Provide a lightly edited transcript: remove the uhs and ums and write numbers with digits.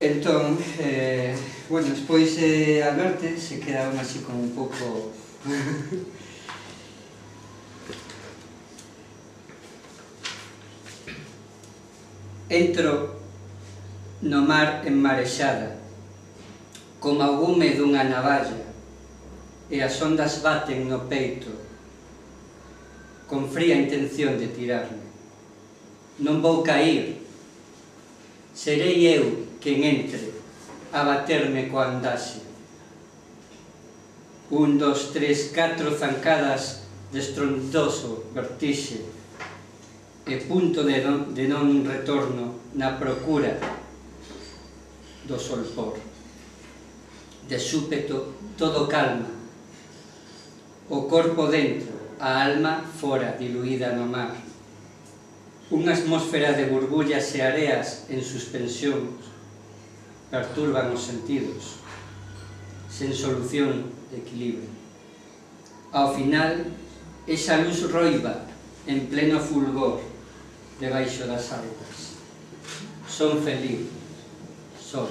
Entón, bueno, despois al verte se quedaron así como un pouco... Entro no mar enmarexada, como o gume dunha navalla, e as ondas baten no peito, con fría intención de tirarme. Non vou cair, serei eu quen entre a baterme coa andaxe. 1, 2, 3, 4 zancadas de estrondoso vertixe e punto de non retorno na procura do solpor. De súpeto todo calma, o corpo dentro, a alma fora, diluída no mar. Unha atmósfera de burbullas e areas en suspensión perturban os sentidos, sen solución de equilibrio. Ao final, esa luz roiba en pleno fulgor debaixo das algas. Son feliz, só.